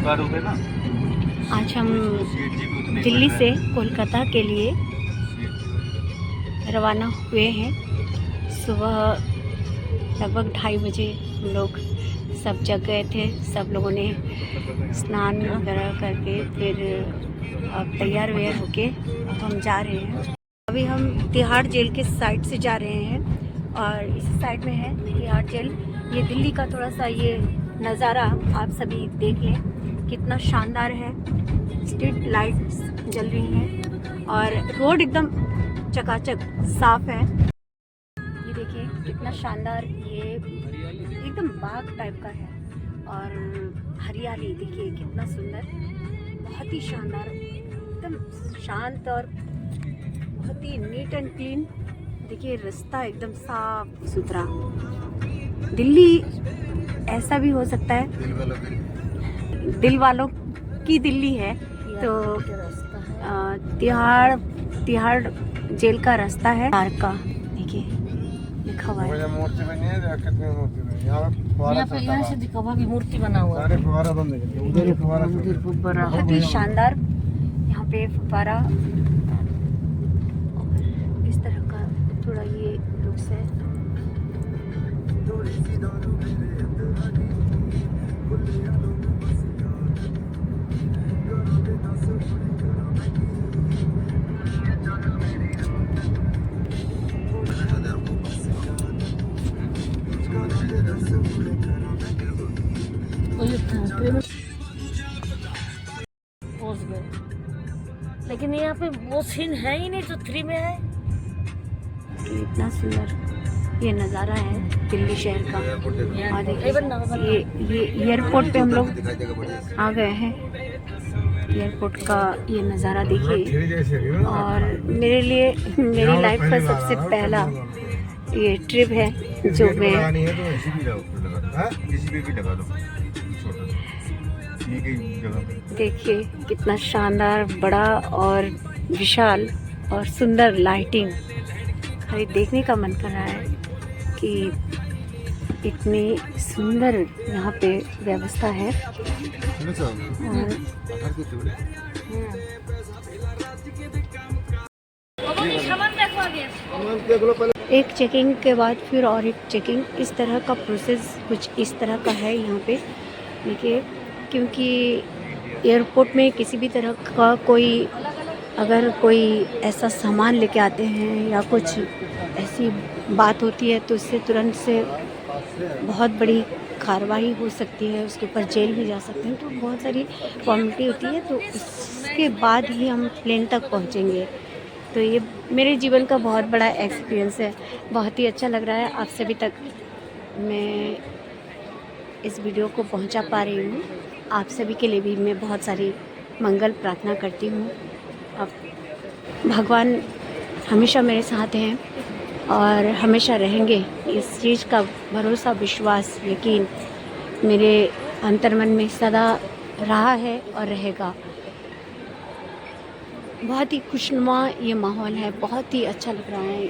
आज हम दिल्ली से कोलकाता के लिए रवाना हुए हैं। सुबह लगभग 2:30 बजे हम लोग सब जग गए थे। सब लोगों ने स्नान वगैरह करके फिर अब तैयार वैयार होके अब हम जा रहे हैं। अभी हम तिहाड़ जेल के साइड से जा रहे हैं और इस साइड में है तिहाड़ जेल। ये दिल्ली का थोड़ा सा ये नज़ारा आप सभी देख लें, कितना शानदार है। स्ट्रीट लाइट्स जल रही हैं और रोड एकदम चकाचक साफ है। ये देखिए कितना शानदार, ये एकदम बाग टाइप का है और हरियाली देखिए कितना सुंदर, बहुत ही शानदार, एकदम शांत और बहुत ही नीट एंड क्लीन। देखिए रास्ता एकदम साफ सुथरा। दिल्ली ऐसा भी हो सकता है, दिल वालों की दिल्ली है। तो तिहाड़ जेल का रास्ता है का, देखिए लिखा हुआ है। यहाँ से दिखावा की मूर्ति बना हुआ है। बहुत ही शानदार यहाँ पे फुब्बारा, इस तरह का थोड़ा ये लुक्स है। लेकिन यहाँ पे वो सीन है ही नहीं जो 3 में है। इतना सुंदर ये नज़ारा है दिल्ली शहर का। और ये एयरपोर्ट पे हम लोग आ गए हैं। एयरपोर्ट का ये नज़ारा देखिए। और मेरे लिए मेरी लाइफ का सबसे पहला ये ट्रिप है जो मैं देखिए कितना शानदार, बड़ा और विशाल और सुंदर लाइटिंग। खाली देखने का मन कर रहा है कि इतनी सुंदर यहाँ पे व्यवस्था है। एक चेकिंग के बाद फिर और एक चेकिंग, इस तरह का प्रोसेस कुछ इस तरह का है यहाँ पे। देखिए क्योंकि एयरपोर्ट में किसी भी तरह का कोई अगर कोई ऐसा सामान लेके आते हैं या कुछ ऐसी बात होती है तो उससे तुरंत से बहुत बड़ी कार्रवाई हो सकती है, उसके ऊपर जेल भी जा सकते हैं। तो बहुत सारी फॉर्मेलिटी होती है, तो इसके बाद ही हम प्लेन तक पहुंचेंगे। तो ये मेरे जीवन का बहुत बड़ा एक्सपीरियंस है, बहुत ही अच्छा लग रहा है। आप सभी तक मैं इस वीडियो को पहुंचा पा रही हूँ। आप सभी के लिए भी मैं बहुत सारी मंगल प्रार्थना करती हूँ। अब भगवान हमेशा मेरे साथ हैं और हमेशा रहेंगे, इस चीज़ का भरोसा, विश्वास, यकीन मेरे अंतर्मन में सदा रहा है और रहेगा। बहुत ही खुशनुमा ये माहौल है, बहुत ही अच्छा लग रहा है।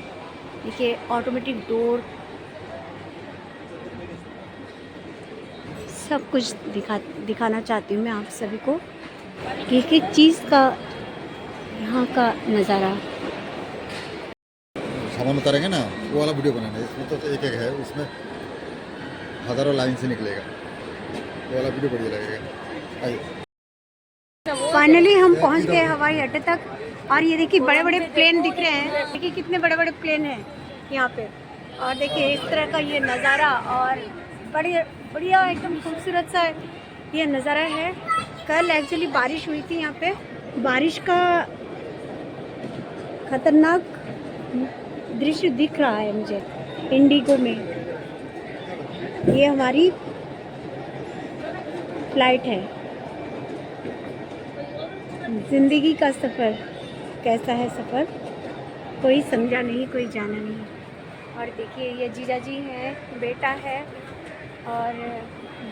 देखिए ऑटोमेटिक डोर, सब कुछ दिखाना चाहती हूँ मैं आप सभी को कि एक एक चीज़ का यहाँ का नज़ारा। सामान उतारेंगे ना, वो वाला वीडियो बनाना है। इसमें तो एक है, उसमें हज़ारों लाइन से निकलेगा, वो वाला वीडियो बढ़िया लगेगा। आइए फाइनली हम पहुँच गए हवाई अड्डे तक। और ये देखिए बड़े बड़े प्लेन दिख रहे हैं, देखिए कितने बड़े बड़े प्लेन हैं यहाँ पे। और देखिए इस तरह का ये नज़ारा और बढ़िया एकदम खूबसूरत सा ये नज़ारा है। कल एक्चुअली बारिश हुई थी यहाँ पे, बारिश का खतरनाक दृश्य दिख रहा है मुझे इंडिगो में। ये हमारी फ्लाइट है। ज़िंदगी का सफ़र कैसा है, सफ़र कोई समझा नहीं, कोई जाना नहीं। और देखिए ये जीजा जी हैं, बेटा है, और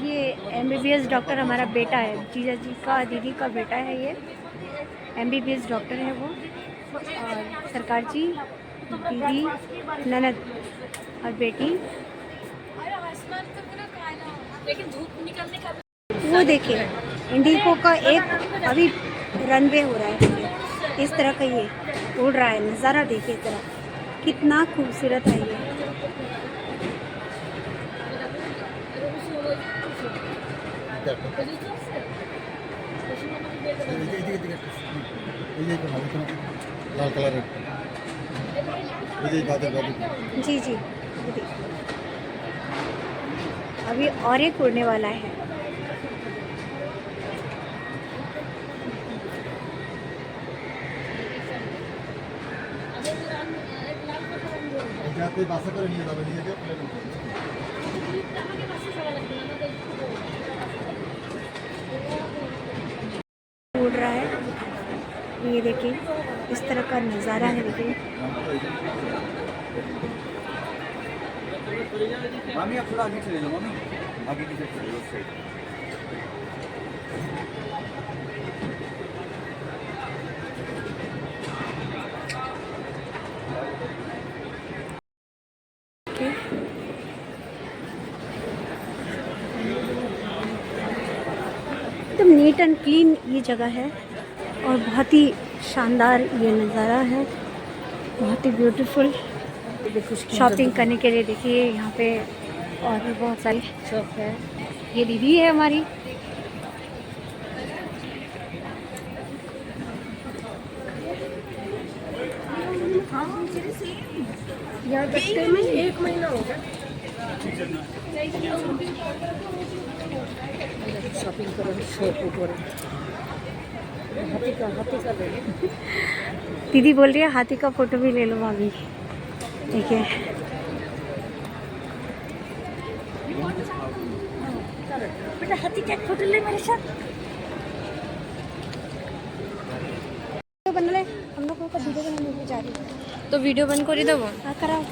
ये MBBS डॉक्टर हमारा बेटा है। जीजा जी का दीदी का बेटा है, ये MBBS डॉक्टर है वो। और सरकार जी, दीदी, ननद और बेटी। वो देखिए इंडिगो का एक अभी रनवे हो रहा है, इस तरह का ये उड़ रहा है। नज़ारा देखिए ज़रा, कितना खूबसूरत है ये। लाल कलर जी जी, अभी और एक उड़ने वाला है। जाते बासा करे नहीं दादा नहीं है उड़ रहा है, ये देखिए इस तरह का नज़ारा है। देखिए मामी आप थोड़ा आगे चले जाओ मामी आगे की तरफ चले जाओ उस साइड एकदम नीट एंड क्लीन ये जगह है और बहुत ही शानदार ये नज़ारा है, बहुत ही ब्यूटीफुल। शॉपिंग करने के लिए देखिए यहाँ पे और भी बहुत सारी शॉप है। ये दीदी है हमारी, यहाँ बच्चे में 1 महीना हो गया शॉपिंग करो, शॉप करो। हाथी का ले लो। दीदी बोल रही है हाथी का फोटो भी ले लो भाभी। देखिए बेटा हाथी का फोटो ले मेरे साथ। बन रहे हम लोग को वीडियो बनाने जा रही है, तो वीडियो बंद कर देव हाँ कराओ।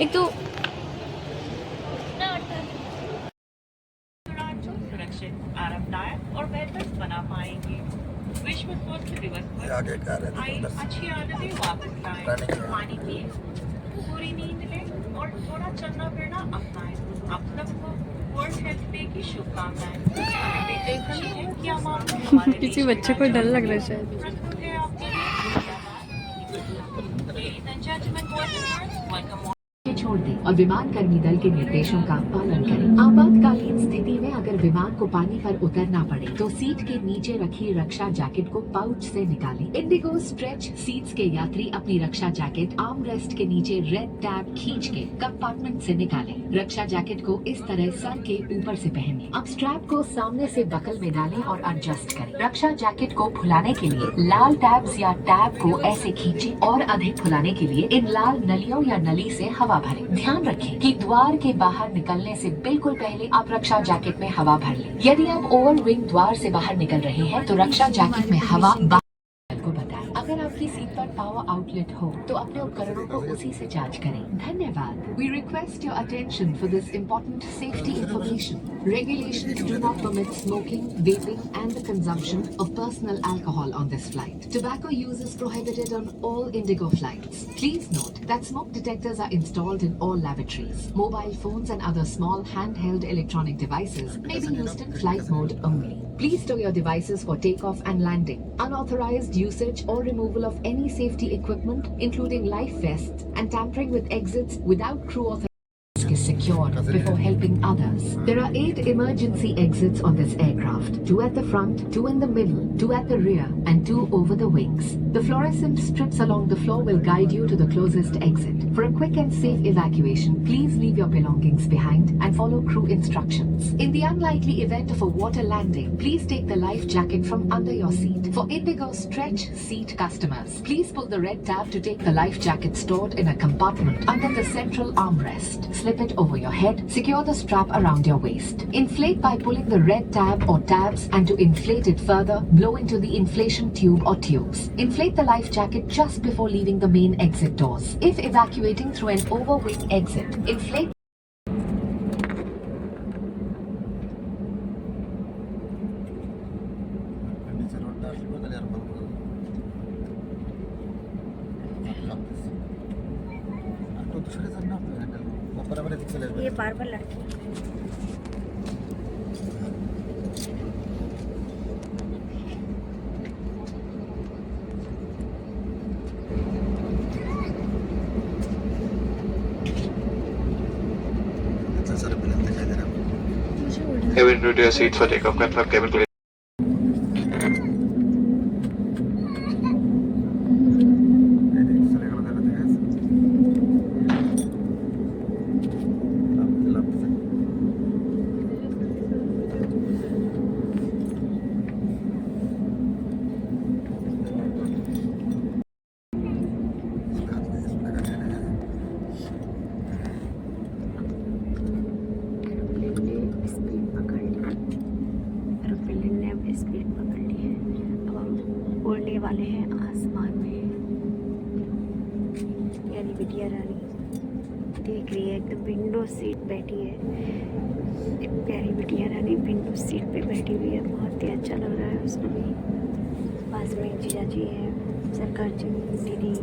एक तो सुरक्षित, आरामदायक और बेहतर बना पाएंगे। विश्व स्वास्थ्य दिवस पर आइए अच्छी आदतें वापस लाएं, पानी पिए, पूरी नींद लें और थोड़ा चलना फिरना अपनाएं। आप सबको वर्ल्ड हेल्थ डे की शुभकामनाएं। किसी बच्चे को डर लग रहा है शायद। प्रस्तुत है आपके लिए। Ladies and gentlemen, boys and girls, welcome छोड़ दें और विमान कर्मी दल के निर्देशों का पालन करें। आपातकालीन स्थिति में अगर विमान को पानी पर उतरना पड़े तो सीट के नीचे रखी रक्षा जैकेट को पाउच से निकालें। इंडिगो स्ट्रेच सीट्स के यात्री अपनी रक्षा जैकेट आर्म रेस्ट के नीचे रेड टैब खींच के कंपार्टमेंट से निकालें। रक्षा जैकेट को इस तरह सर के ऊपर से पहने। अब स्ट्रैप को सामने से बकल में डालें और एडजस्ट करें। रक्षा जैकेट को फुलाने के लिए लाल टैब्स या टैब को ऐसे खींचें और अधिक फुलाने के लिए इन लाल नलियों या नली से हवा भरें। ध्यान रखें कि द्वार के बाहर निकलने से बिल्कुल पहले आप रक्षा जैकेट में हवा भर लें। यदि आप ओवर विंग द्वार से बाहर निकल रहे हैं तो रक्षा जैकेट में हवा को बताएं। अगर आपकी सीट पर पावर आउटलेट हो तो अपने उपकरणों को उसी से चार्ज करें। धन्यवाद। We request your attention for this important safety information. Regulations do not permit smoking, vaping, and the consumption of personal alcohol on this flight. Tobacco use is prohibited on all Indigo flights. Please note that smoke detectors are installed in all lavatories. Mobile phones and other small handheld electronic devices may be used in flight mode only. Please stow your devices for takeoff and landing. Unauthorized usage or removal of any safety equipment, including life vests, and tampering with exits without crew authorization is secured before helping others. There are 8 emergency exits on this aircraft, 2 at the front, 2 in the middle, 2 at the rear, and 2 over the wings. The fluorescent strips along the floor will guide you to the closest exit. For a quick and safe evacuation, please leave your belongings behind and follow crew instructions. In the unlikely event of a water landing, please take the life jacket from under your seat. For Indigo stretch seat customers, please pull the red tab to take the life jacket stored in a compartment under the central armrest. Slip it over your head, secure the strap around your waist. Inflate by pulling the red tab or tabs, and to inflate it further, blow into the inflation tube or tubes. Inflate the life jacket just before leaving the main exit doors. If evacuating through an overwing exit, inflate ये बार बार लड़की Cabin crew to your seats for takeoff. Confirm cabin clear. Aeroplane ने अब speed पकड़ ली है। अब हम उड़ने वाले हैं आसमान में। यानी बिटिया रानी देख रही है, एकदम विंडो सीट बैठी है। एक प्यारी बिटिया रानी विंडो सीट पे बैठी हुई है, बहुत ही अच्छा लग रहा है उसको भी। पास में जीजा जी है, सरकार जी, दीदी।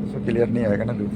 उसको क्लियर नहीं आएगा ना दूर।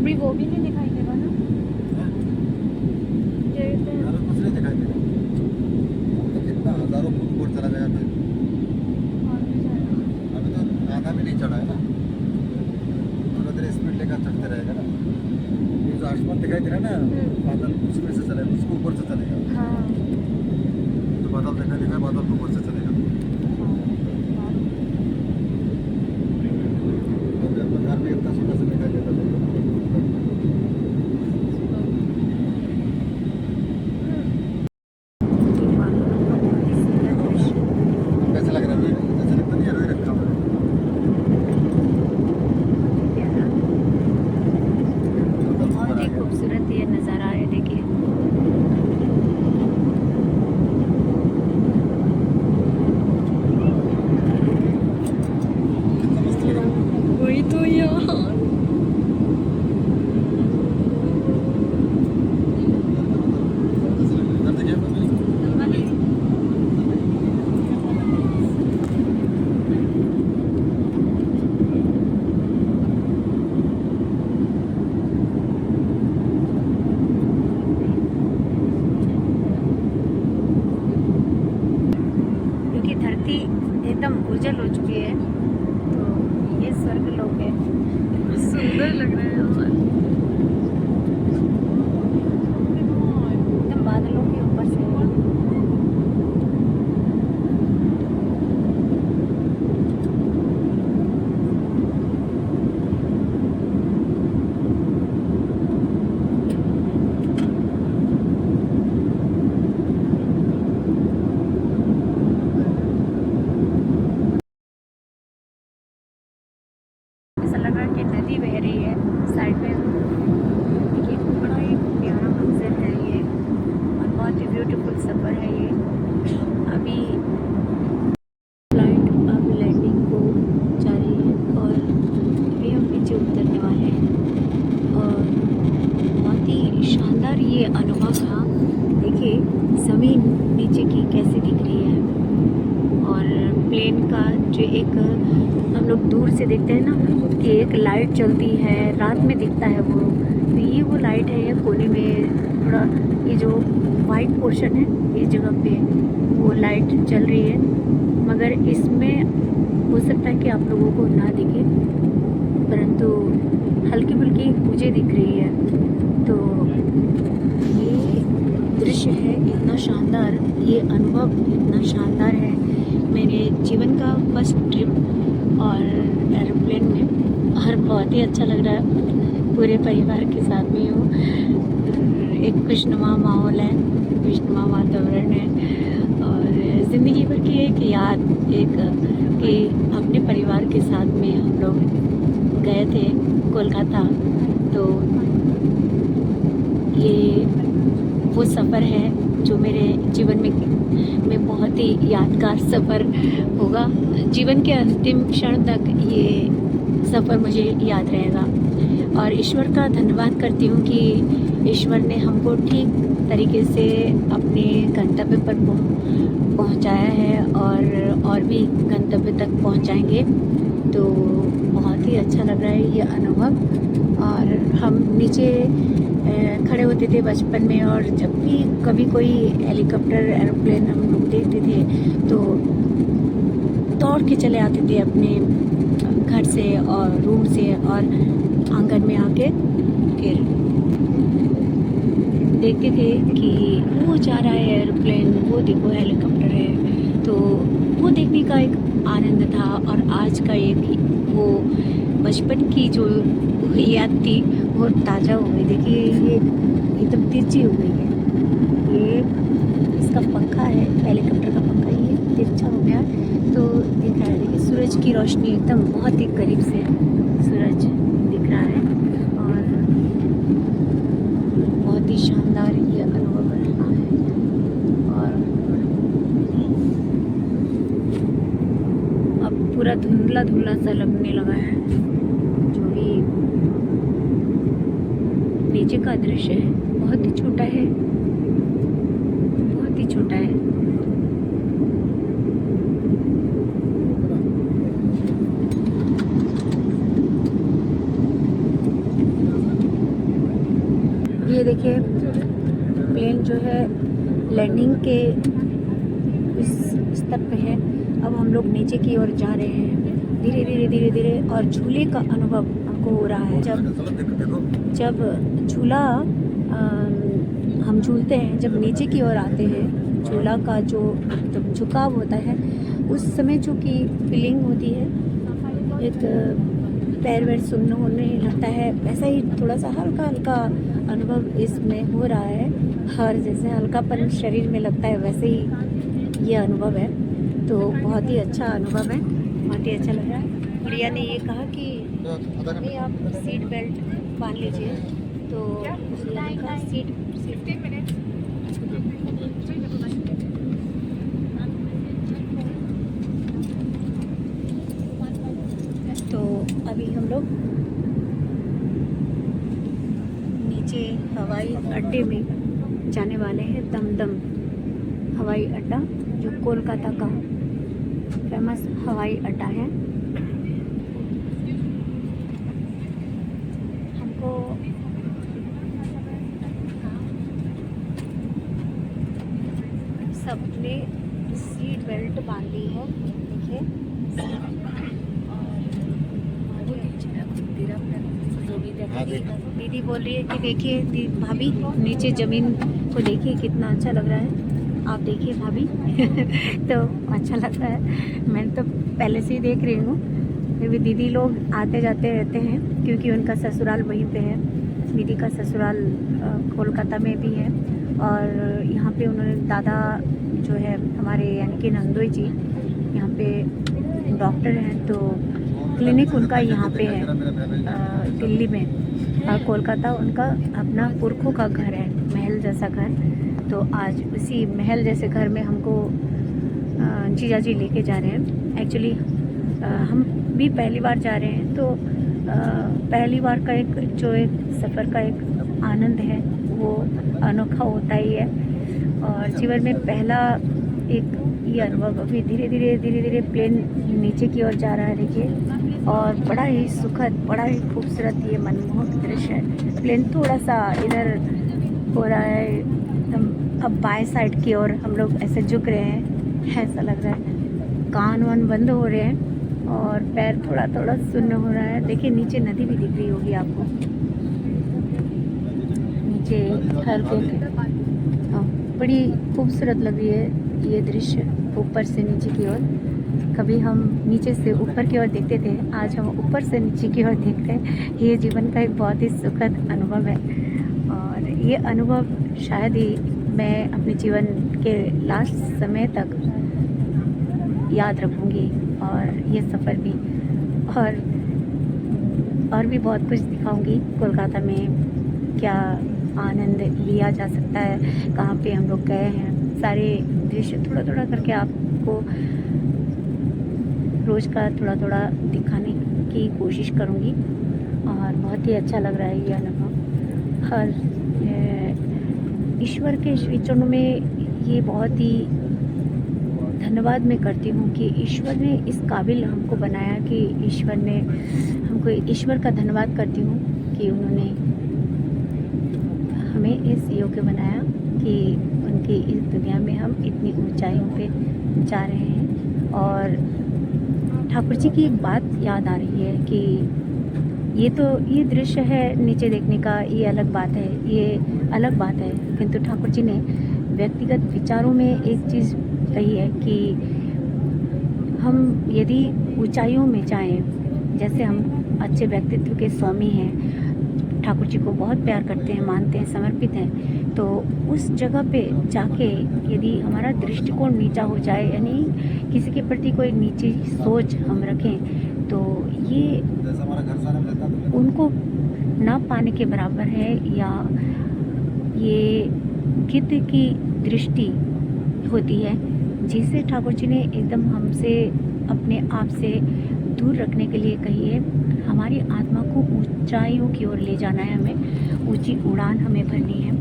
अभी वो भी नहीं दिखाई देगा ना। कुछ नहीं दिखाई देगा, तो कितना हजारों फुट ऊपर चला जाएगा फिर। अभी तो आधा भी नहीं चढ़ा है ना, थोड़ा देर स्पीड लेकर चढ़ते रहेगा ना। ये जो आसमान दिखाई दे रहा है ना, बादल उसमें से चलेगा, उसको ऊपर से चलेगा। हाँ। जो बादल दिखाई देगा, बादल को ऊपर से चलेगा। घर में इतना सुंदर से दिखाई देता है। कैसा लग रहा है? ऐसा लगता नहीं है रोई रखा हुआ है। बहुत ही खूबसूरत ये नज़ारा है, देखिए। है और एकदम बादलों के ऊपर से ऐसा लग रहा है कि नदी बह रही है साइड में। देखिए बड़ा ही प्यारा मंजर है ये और बहुत ही ब्यूटीफुल सफ़र है ये। अभी फ्लाइट अब लैंडिंग को जा रही है और अभी हम नीचे उतरने वाले हैं और बहुत ही शानदार ये अनुभव था। देखिए ज़मीन नीचे की कैसे दिख रही है और प्लेन का जो एक हम लोग दूर से देखते हैं ना कि एक लाइट चलती है, रात में दिखता है वो, तो ये वो लाइट है। ये कोने में थोड़ा ये जो वाइट पोर्शन है इस जगह पे वो लाइट चल रही है, मगर इसमें हो सकता है कि आप लोगों को ना दिखे, परंतु हल्की फुल्की मुझे दिख रही है। तो ये दृश्य है इतना शानदार, ये अनुभव इतना शानदार है। मेरे जीवन का फर्स्ट ट्रिप और एरोप्लेन में और बहुत ही अच्छा लग रहा है। पूरे परिवार के साथ में हूँ, एक खुशनुमा माहौल है, खुशनुमा वातावरण है और ज़िंदगी भर की एक याद, एक कि अपने परिवार के साथ में हम लोग गए थे कोलकाता। तो ये वो सफ़र है जो मेरे जीवन में बहुत ही यादगार सफ़र होगा। जीवन के अंतिम क्षण तक ये सफ़र मुझे याद रहेगा और ईश्वर का धन्यवाद करती हूँ कि ईश्वर ने हमको ठीक तरीके से अपने गंतव्य पर पहुँचाया है और भी गंतव्य तक पहुँचाएंगे। तो बहुत ही अच्छा लग रहा है ये अनुभव। और हम नीचे खड़े होते थे बचपन में और जब भी कभी कोई हेलीकॉप्टर एरोप्लेन हम लोग देखते थे तो दौड़ के चले आते थे अपने घर से और रूम से और आंगन में आके फिर देखते थे कि वो जा रहा है एरोप्लेन, वो देखो हेलीकॉप्टर है। तो वो देखने का एक आनंद था और आज का एक वो बचपन की जो याद थी वो ताज़ा हो गई। देखिए ये एकदम तिरछी हो गई है, ये इसका पंखा है हेलीकॉप्टर का पंखा, ये तिरछा हो गया तो दिख रहा है। देखिए सूरज की रोशनी एकदम बहुत ही करीब से सूरज दिख रहा है और बहुत ही शानदार ये अनुभव रहा है। और अब पूरा धुंधला धुंधला सा लगने लगा है। जो भी नीचे का दृश्य है बहुत ही छोटा है, बहुत ही छोटा है। ये देखिए प्लेन जो है लैंडिंग के इस स्तर पे है। अब हम लोग नीचे की ओर जा रहे हैं धीरे धीरे धीरे धीरे और झूले का अनुभव हमको हो रहा है। जब झूला हम झूलते हैं, जब नीचे की ओर आते हैं, झूला का जो जब झुकाव होता है उस समय जो कि फीलिंग होती है, एक पैर वैर सुन्न होने लगता है, वैसा ही थोड़ा सा हल्का हल्का अनुभव इसमें हो रहा है। और जैसे हल्कापन शरीर में लगता है वैसे ही ये अनुभव है। तो बहुत ही अच्छा अनुभव है, बहुत ही अच्छा लग रहा है। प्रिया ने ये कहा कि नहीं आप सीट बेल्ट बांध लीजिए, तो मैंने कहा सीट तो अभी हम लोग नीचे हवाई अड्डे में जाने वाले हैं। दमदम हवाई अड्डा जो कोलकाता का फेमस हवाई अड्डा है। हमको सबने सीट बेल्ट बांधी है। देखिए दीदी बोल रही है कि देखिए भाभी नीचे ज़मीन को देखिए कितना अच्छा लग रहा है। आप देखिए भाभी तो अच्छा लग रहा है। मैं तो पहले से ही देख रही हूँ, फिर भी दीदी लोग आते जाते रहते हैं क्योंकि उनका ससुराल वहीं पे है। दीदी का ससुराल कोलकाता में भी है और यहाँ पे उन्होंने दादा जो है हमारे यानी कि नंदोई जी यहाँ पे डॉक्टर हैं, तो क्लिनिक उनका यहाँ पे है दिल्ली में, और कोलकाता उनका अपना पुरखों का घर है, महल जैसा घर। तो आज उसी महल जैसे घर में हमको जीजा जी लेके जा रहे हैं। एक्चुअली हम भी पहली बार जा रहे हैं, तो पहली बार का एक सफ़र का एक आनंद है वो अनोखा होता ही है। और जीवन में पहला एक ये अनुभव। अभी धीरे धीरे प्लेन नीचे की ओर जा रहा है देखिए, और बड़ा ही सुखद, बड़ा ही खूबसूरत ये मनमोहक दृश्य है। प्लेन थोड़ा सा इधर हो रहा है एकदम, अब बाएं साइड की ओर हम लोग ऐसे झुक रहे हैं, ऐसा लग रहा है। कान वान बंद हो रहे हैं और पैर थोड़ा थोड़ा सुन्न हो रहा है। देखिए नीचे नदी भी दिख रही होगी आपको, नीचे हल्के बड़ी खूबसूरत लग रही है ये दृश्य ऊपर से नीचे की ओर। कभी हम नीचे से ऊपर की ओर देखते थे, आज हम ऊपर से नीचे की ओर देखते हैं। ये जीवन का एक बहुत ही सुखद अनुभव है और ये अनुभव शायद ही मैं अपने जीवन के लास्ट समय तक याद रखूँगी। और ये सफ़र भी और भी बहुत कुछ दिखाऊंगी। कोलकाता में क्या आनंद लिया जा सकता है, कहाँ पे हम लोग गए हैं, सारे दृश्य थोड़ा थोड़ा करके आपको रोज़ का थोड़ा थोड़ा दिखाने की कोशिश करूँगी। और बहुत ही अच्छा लग रहा है ये अनुभव। और ईश्वर के चरणों में ये बहुत ही धन्यवाद मैं करती हूँ कि ईश्वर ने इस काबिल हमको बनाया, कि ईश्वर ने हमको, ईश्वर का धन्यवाद करती हूँ कि उन्होंने हमें इस योग्य बनाया कि उनकी इस दुनिया में हम इतनी ऊंचाइयों पे जा रहे हैं। और ठाकुर जी की एक बात याद आ रही है कि ये दृश्य है नीचे देखने का, ये अलग बात है, ये अलग बात है, किंतु ठाकुर जी ने व्यक्तिगत विचारों में एक चीज़ कही है कि हम यदि ऊंचाइयों में जाएं, जैसे हम अच्छे व्यक्तित्व के स्वामी हैं, ठाकुर जी को बहुत प्यार करते हैं, मानते हैं, समर्पित हैं, तो उस जगह पे जाके यदि हमारा दृष्टिकोण नीचा हो जाए, यानी किसी के प्रति कोई नीची सोच हम रखें, तो ये उनको ना पाने के बराबर है, या ये गिद्ध की दृष्टि होती है, जिसे ठाकुर जी ने एकदम हमसे अपने आप से दूर रखने के लिए कही है। हमारी आत्मा को ऊंचाइयों की ओर ले जाना है, हमें ऊंची उड़ान हमें भरनी है।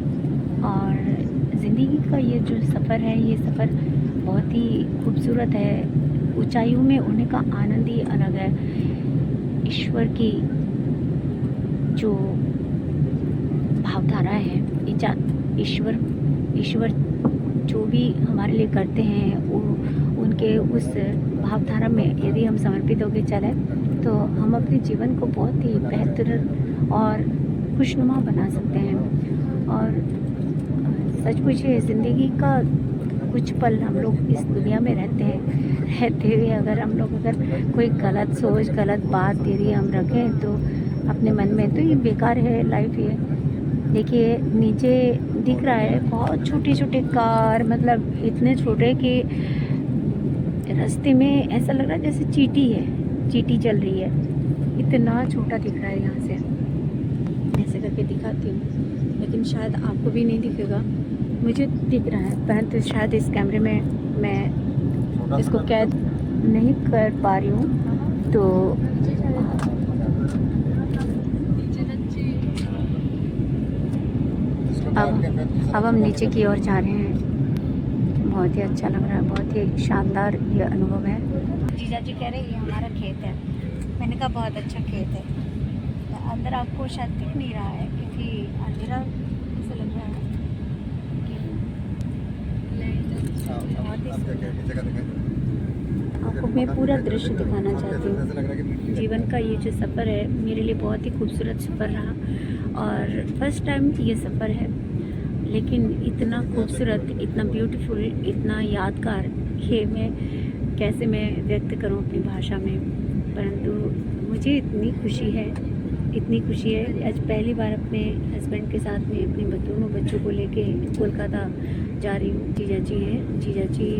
और ज़िंदगी का ये जो सफ़र है, ये सफ़र बहुत ही खूबसूरत है। ऊंचाइयों में उड़ने का आनंद ही अलग है। ईश्वर की जो भावधारा है, ईश्वर जो भी हमारे लिए करते हैं, उनके उस भावधारा में यदि हम समर्पित होकर चले, तो हम अपने जीवन को बहुत ही बेहतर और खुशनुमा बना सकते हैं। और सच पूछिए, ज़िंदगी का कुछ पल हम लोग इस दुनिया में रहते हुए अगर कोई गलत सोच, गलत बात यदि हम रखें तो अपने मन में, तो ये बेकार है लाइफ ये। देखिए नीचे दिख रहा है बहुत छोटे छोटे कार, मतलब इतने छोटे कि रास्ते में ऐसा लग रहा है जैसे चींटी चल रही है, इतना छोटा दिख रहा है। यहाँ से ऐसे करके दिखाती हूँ, लेकिन शायद आपको भी नहीं दिखेगा, मुझे दिख रहा है। परंतु शायद इस कैमरे में मैं इसको कैद नहीं कर पा रही हूँ, तो अब हम नीचे की ओर जा रहे हैं। बहुत ही अच्छा लग रहा है, बहुत ही शानदार ये अनुभव है। जीजा जी कह रहे हैं ये हमारा खेत है। मैंने कहा बहुत अच्छा खेत है। अंदर आपको शायद दिख नहीं रहा है क्योंकि अंधेरा ऐसा लग रहा है कि बहुत ही आपको मैं पूरा दृश्य दिखाना चाहती ऐसा लग रहा है हूँ। कि जीवन का ये जो सफ़र है मेरे लिए बहुत ही खूबसूरत सफ़र रहा और फर्स्ट टाइम ये सफ़र है, लेकिन इतना खूबसूरत, इतना ब्यूटीफुल, इतना यादगार कि कैसे मैं व्यक्त करूँ अपनी भाषा में। परंतु मुझे इतनी खुशी है आज पहली बार अपने हस्बैंड के साथ में अपने दोनों बच्चों को लेके कोलकाता जा रही हूँ। जीजाजी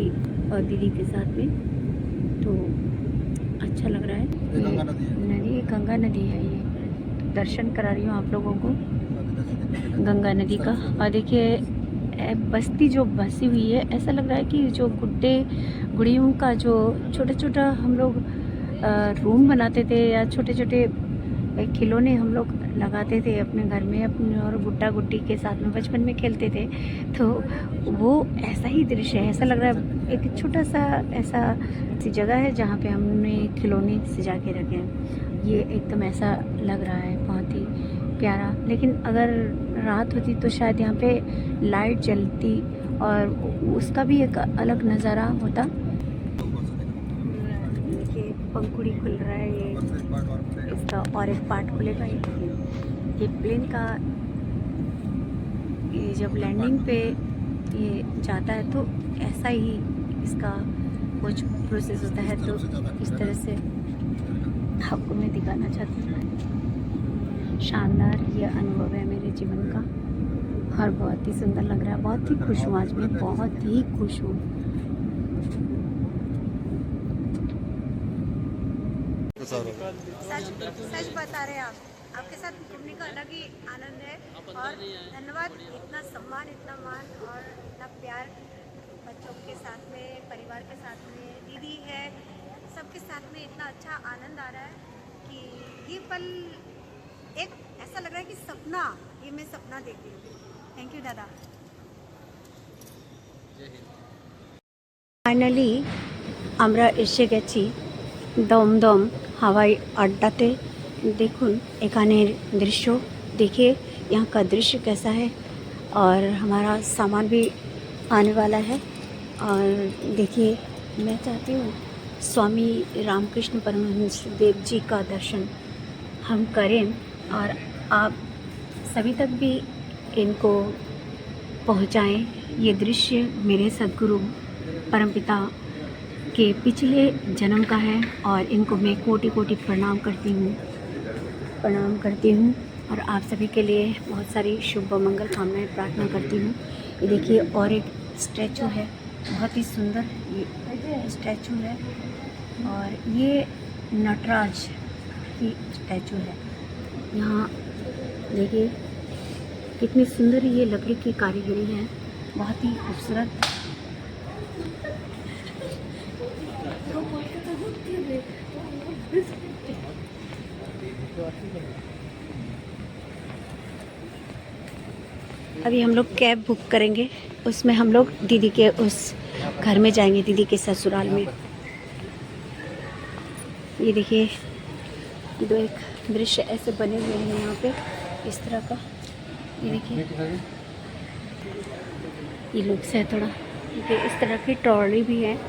और दीदी के साथ में, तो अच्छा लग रहा है। ये गंगा नदी है। ये गंगा नदी है। ये दर्शन करा रही हूँ आप लोगों को गंगा नदी का। और देखिए बस्ती जो बसी हुई है, ऐसा लग रहा है कि जो गुड़ियों का जो छोटा हम लोग रूम बनाते थे या छोटे खिलौने हम लोग लगाते थे अपने घर में, अपने और गुड्डा गुड्डी के साथ में बचपन में खेलते थे, तो वो ऐसा ही दृश्य है। ऐसा लग रहा है एक छोटा सा ऐसा सी जगह है जहाँ पे हमने खिलौने सजा के रखे हैं। ये एकदम ऐसा लग रहा है, बहुत ही प्यारा। लेकिन अगर रात होती तो शायद यहाँ पे लाइट जलती और उसका भी एक अलग नज़ारा होता। देखिए पंखुड़ी खुल रहा है, ये इसका और एक पार्ट खुलेगा। ये प्लेन का ये जब लैंडिंग पे ये जाता है तो ऐसा ही इसका कुछ प्रोसेस होता है, तो इस तरह से आपको मैं दिखाना चाहती हूँ। शानदार ये अनुभव है मेरे जीवन का और बहुत ही सुंदर लग रहा है। बहुत ही खुश हूँ आज मैं, बहुत ही खुश हूँ। सच बता रहे हैं आप, आपके साथ घूमने का अलग ही आनंद है। और धन्यवाद, इतना सम्मान, इतना मान और इतना प्यार बच्चों के साथ में, परिवार के साथ में, दीदी है, सबके साथ में इतना अच्छा आनंद आ रहा है कि ये पल एक ऐसा लग रहा है कि सपना, ये मैं सपना देख रही हूँ। थैंक यू दादा। ফাইনালি আমরা এসে গেছি দমদম হাওয়াই আড্ডাতে। দেখুন এখানের दृश्य, देखिए यहाँ का दृश्य कैसा है और हमारा सामान भी आने वाला है। और देखिए मैं चाहती हूँ स्वामी रामकृष्ण परमहंस देव जी का दर्शन हम करें और आप सभी तक भी इनको पहुँचाएं। ये दृश्य मेरे सद्गुरु परमपिता के पिछले जन्म का है और इनको मैं कोटि कोटि प्रणाम करती हूँ और आप सभी के लिए बहुत सारी शुभ और मंगल कामनाएं प्रार्थना करती हूँ। ये देखिए और एक स्टैचू है, बहुत ही सुंदर ये स्टैचू है और ये नटराज की स्टैचू है। यहाँ देखिए कितनी सुंदर ये लकड़ी की कारीगरी है, बहुत ही खूबसूरत। अभी हम लोग कैब बुक करेंगे, उसमें हम लोग दीदी के उस घर में जाएंगे, दीदी के ससुराल में। ये देखिए दो एक दृश्य ऐसे बने हुए हैं यहाँ पे इस तरह का। ये देखिए ये लुक्स है थोड़ा, देखिए इस तरह की ट्रॉली भी है।